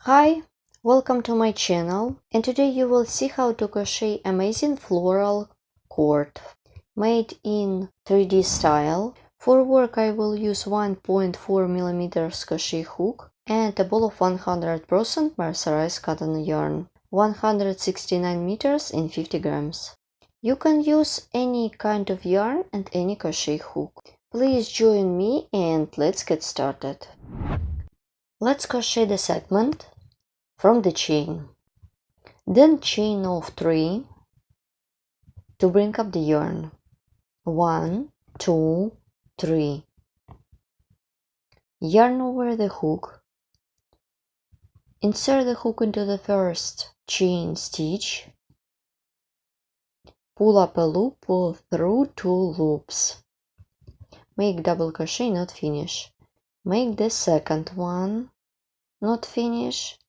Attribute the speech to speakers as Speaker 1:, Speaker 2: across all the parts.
Speaker 1: Hi, welcome to my channel, and today you will see how to crochet amazing floral cord made in 3D style. For work I will use 1.4mm crochet hook and a ball of 100% mercerized cotton yarn, 169 meters in 50 grams. You can use any kind of yarn and any crochet hook. Please join me and let's get started. Let's crochet the segment from the chain, then chain of 3 to bring up the yarn. 1, 2, 3. Yarn over the hook, insert the hook into the first chain stitch, pull up a loop, pull through 2 loops, make double crochet, not finish, make the second one, not finish,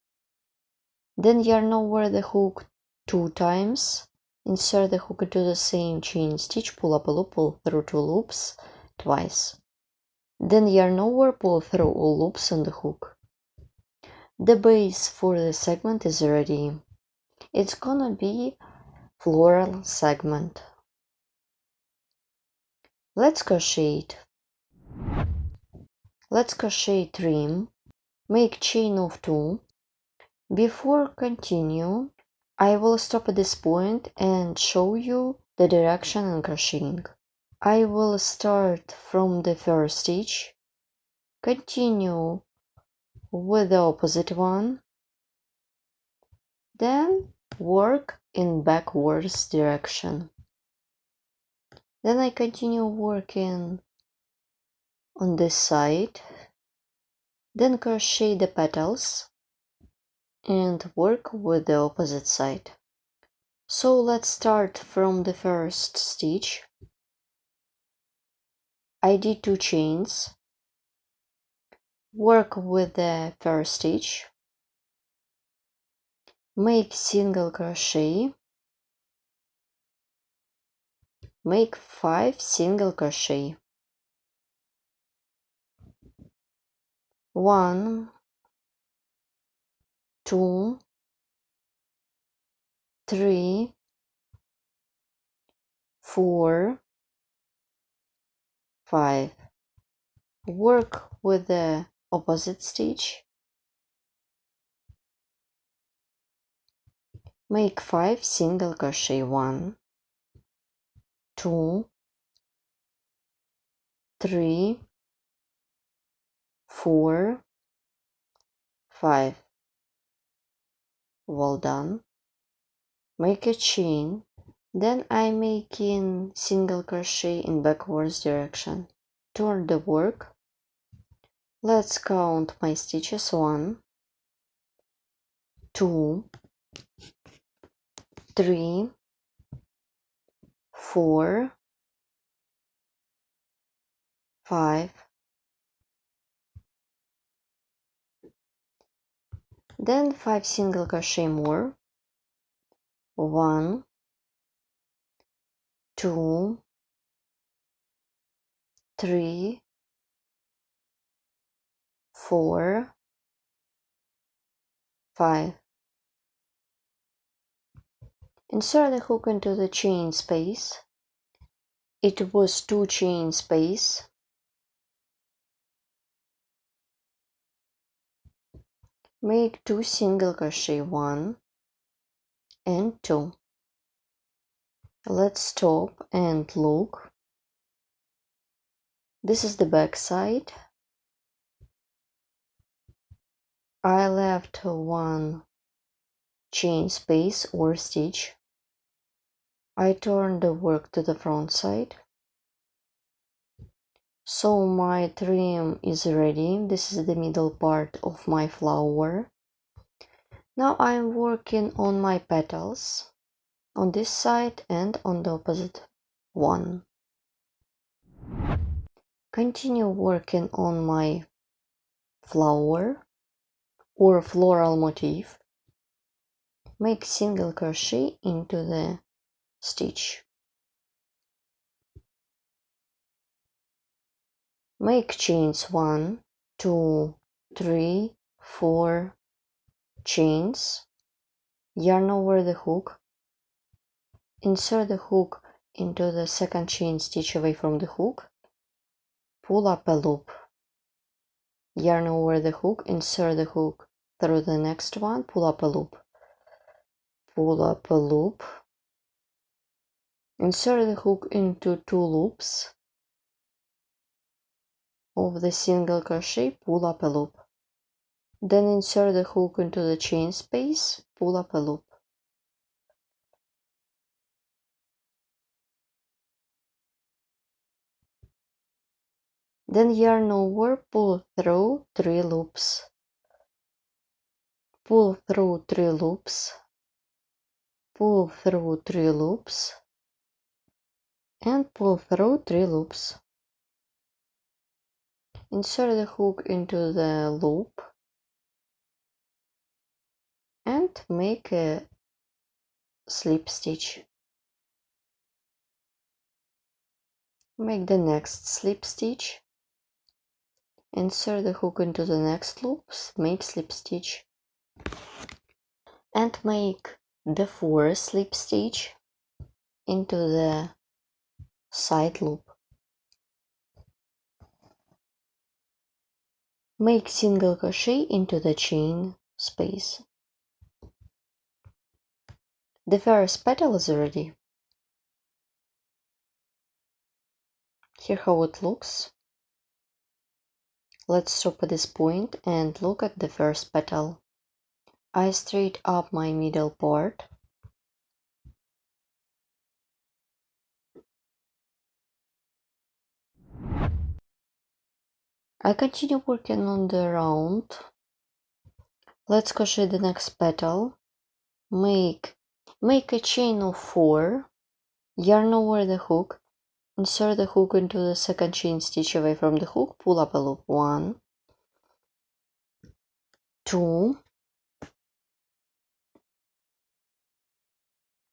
Speaker 1: then yarn over the hook 2 times, insert the hook into the same chain stitch, pull up a loop, pull through 2 loops twice. Then yarn over, pull through all loops on the hook. The base for the segment is ready. It's gonna be floral segment. Let's crochet it. Let's crochet trim, make chain of 2. Before continue, I will stop at this point and show you the direction in crocheting. I will start from the first stitch, continue with the opposite one, then work in backwards direction. Then I continue working on this side, then crochet the petals and work with the opposite side. So let's start from the first stitch. I did 2 chains, work with the first stitch, make single crochet, make 5 single crochet. 1, 2, 3, 4, 5. Work with the opposite stitch, make 5 single crochet. 1, 2, 3, 4, 5. Well done. Make a chain, then I'm making single crochet in backwards direction. Turn the work. Let's count my stitches. 1, 2, 3, 4, 5. Then 5 single crochet more. 1, 2, 3, 4, 5. Insert the hook into the chain space. It was 2 chain space. Make 2 single crochet. 1 and 2. Let's stop and look. This is the back side. I left 1 chain space or stitch. I turn the work to the front side. So my trim is ready. This is the middle part of my flower. Now I'm working on my petals on this side and on the opposite one. Continue working on my flower or floral motif. Make single crochet into the stitch. Make chains 1, 2, 3, 4, chains, yarn over the hook, insert the hook into the second chain stitch away from the hook, pull up a loop, yarn over the hook, insert the hook through the next one, pull up a loop, pull up a loop, insert the hook into 2 loops of the single crochet, pull up a loop, then insert the hook into the chain space, pull up a loop. Then yarn over, pull through 3 loops, pull through 3 loops, pull through 3 loops, and pull through 3 loops. Insert the hook into the loop and make a slip stitch. Make the next slip stitch, insert the hook into the next loops, make slip stitch, and make the 4th slip stitch into the side loop. Make single crochet into the chain space. The first petal is ready. Here how it looks. Let's stop at this point and look at the first petal. I straight up my middle part. I continue working on the round. Let's crochet the next petal. Make a chain of 4, yarn over the hook, insert the hook into the second chain stitch away from the hook, pull up a loop, 1, 2,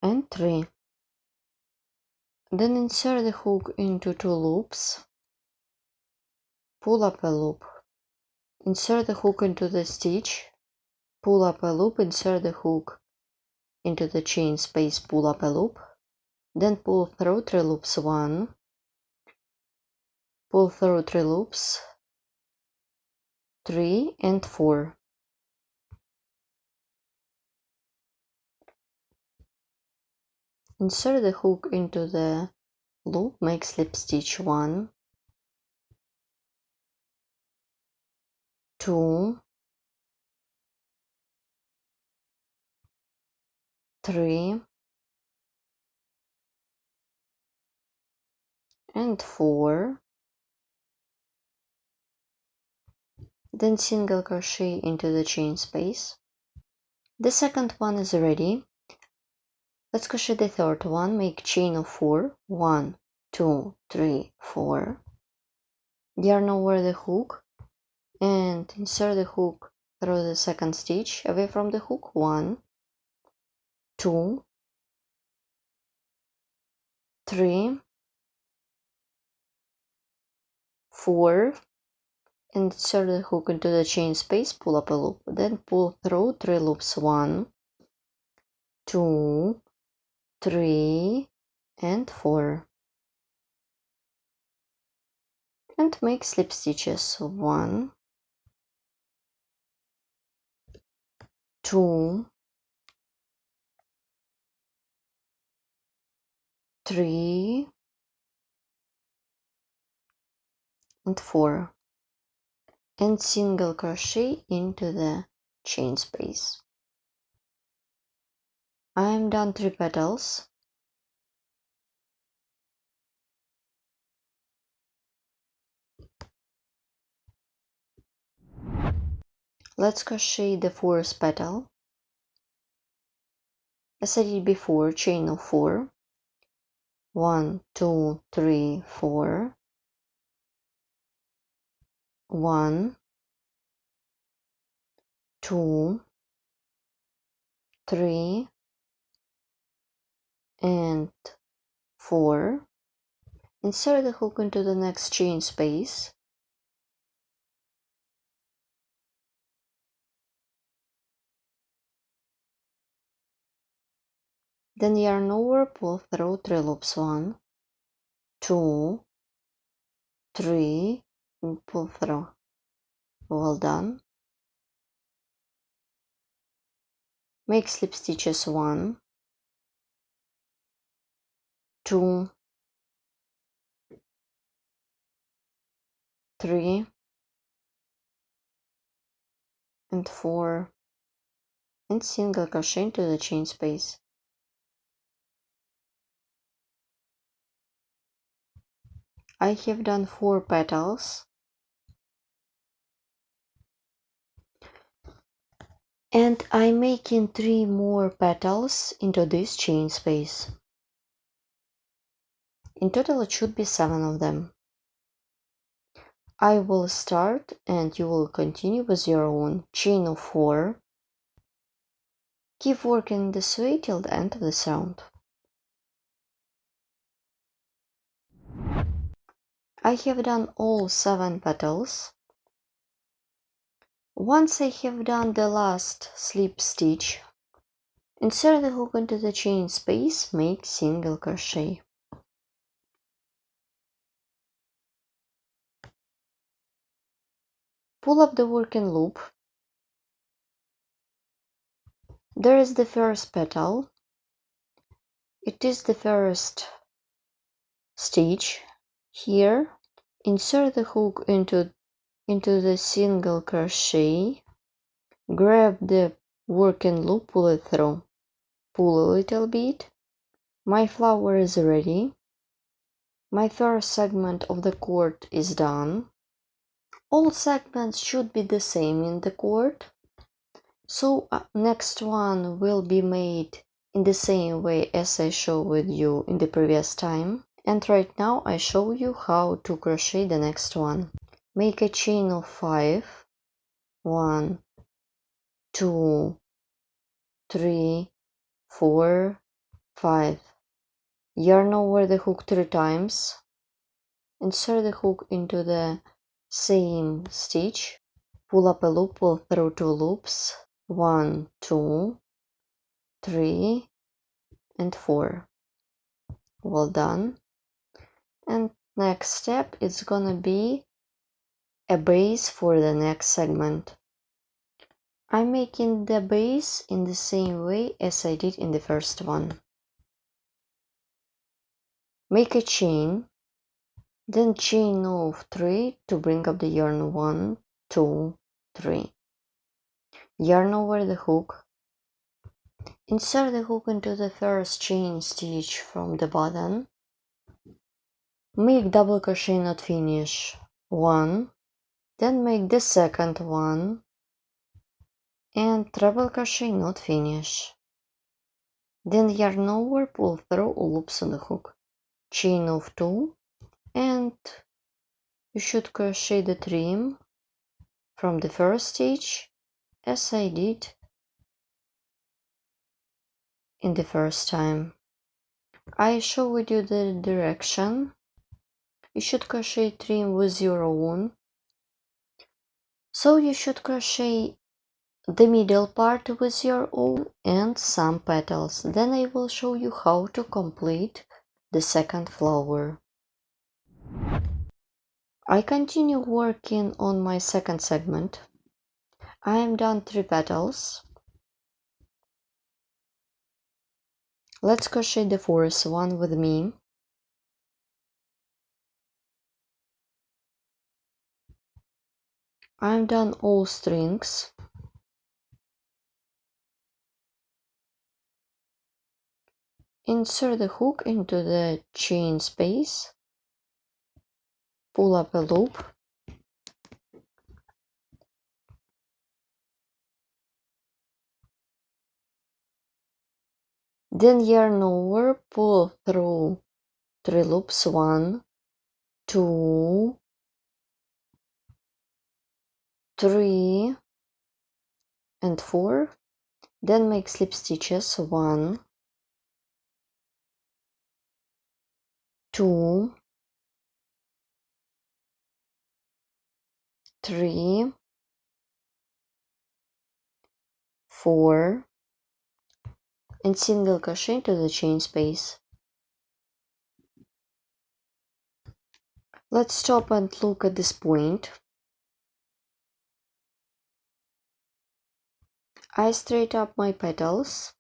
Speaker 1: and 3. Then insert the hook into 2 loops, pull up a loop, insert the hook into the stitch, pull up a loop, insert the hook into the chain space, pull up a loop, then pull through 3 loops, 1, pull through 3 loops, 3 and 4. Insert the hook into the loop, make slip stitch, 1, 2, 3, and 4. Then single crochet into the chain space. The second one is ready. Let's crochet the third one, make chain of 4, 1, 2, 3, 4. Yarn over the hook and insert the hook through the second stitch away from the hook, 1, 2, 3, 4, and insert the hook into the chain space, pull up a loop, then pull through 3 loops, 1, 2, 3, and 4, and make slip stitches, 1, 2, 3, and 4, and single crochet into the chain space. I am done 3 petals. Let's crochet the 4th petal. As I did before, chain of 4, 1, 2, 3, 4, 1, 2, 3, and 4. Insert the hook into the next chain space, Then yarn over, pull through 3 loops, 1, 2, 3, and pull through. Well done. Make slip stitches 1, 2, 3, and 4, and single crochet into the chain space. I have done 4 petals, and I'm making 3 more petals into this chain space. In total it should be 7 of them. I will start and you will continue with your own chain of 4. Keep working this way till the end of this round. I have done all 7 petals. Once I have done the last slip stitch, insert the hook into the chain space, make single crochet. Pull up the working loop. There is the first petal. It is the first stitch. Here, insert the hook into the single crochet. Grab the working loop, pull it through. Pull a little bit. My flower is ready. My first segment of the cord is done. All segments should be the same in the cord. So next one will be made in the same way as I showed you in the previous time. And right now I show you how to crochet the next one. Make a chain of 5. 1, 2, 3, 4, 5. Yarn over the hook 3 times. Insert the hook into the same stitch. Pull up a loop, pull through 2 loops. 1, 2, 3, and 4. Well done. And next step is gonna be a base for the next segment. I'm making the base in the same way as I did in the first one. Make a chain, then chain of 3 to bring up the yarn. 1, 2, 3. Yarn over the hook. Insert the hook into the first chain stitch from the bottom. Make double crochet not finish 1, then make the second one, and treble crochet not finish. Then yarn over, pull through all loops on the hook. Chain of 2, and you should crochet the trim from the first stitch as I did in the first time. I showed you the direction. You should crochet trim with your own. So you should crochet the middle part with your own and some petals. Then I will show you how to complete the second flower. I continue working on my second segment. I am done 3 petals. Let's crochet the fourth one with me. I'm done all strings. Insert the hook into the chain space. Pull up a loop. Then yarn over, pull through 3 loops. 1, 2, 3, and 4. Then make slip stitches. 1, 2, 3, 4, and single crochet to the chain space. Let's stop and look at this point. I straight up my petals.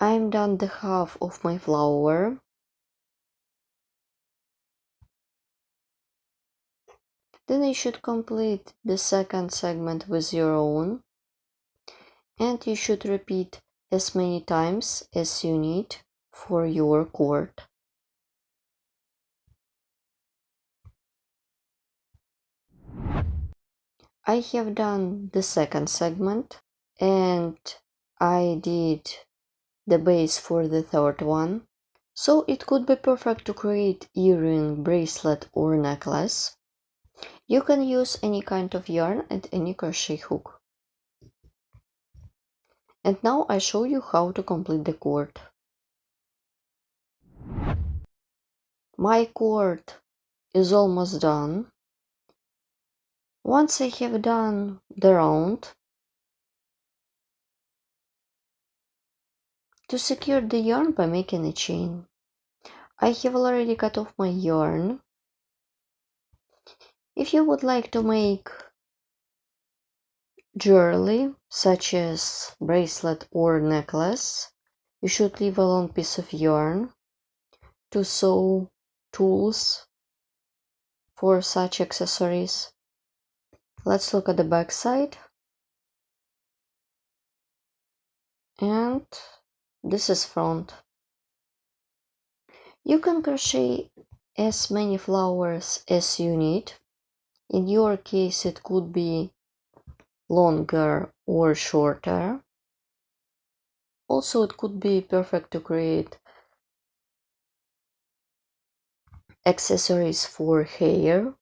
Speaker 1: I'm done the half of my flower. Then you should complete the second segment with your own, and you should repeat as many times as you need for your cord. I have done the second segment and I did the base for the third one, so it could be perfect to create earring, bracelet or necklace. You can use any kind of yarn and any crochet hook. And now I show you how to complete the cord. My cord is almost done. Once I have done the round, to secure the yarn by making a chain, I have already cut off my yarn. If you would like to make jewelry such as bracelet or necklace, you should leave a long piece of yarn to sew tools for such accessories. Let's look at the back side. And this is front. You can crochet as many flowers as you need. In your case, it could be longer or shorter. Also, it could be perfect to create accessories for hair.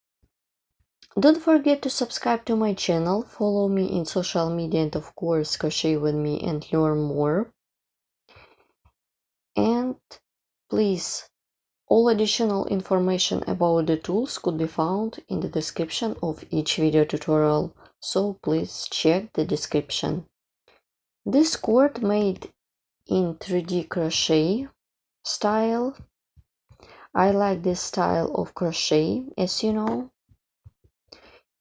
Speaker 1: Don't forget to subscribe to my channel, follow me in social media, and of course crochet with me and learn more. And please, all additional information about the tools could be found in the description of each video tutorial, so please check the description. This cord made in 3D crochet style. I like this style of crochet, as you know.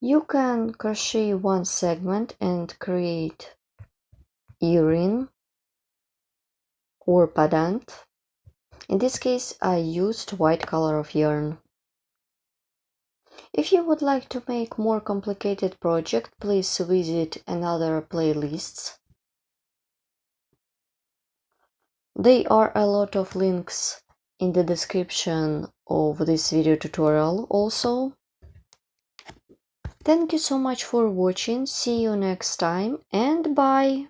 Speaker 1: You can crochet one segment and create earring or pendant. In this case, I used white color of yarn. If you would like to make more complicated project, please visit another playlists. There are a lot of links in the description of this video tutorial also. Thank you so much for watching, see you next time and bye!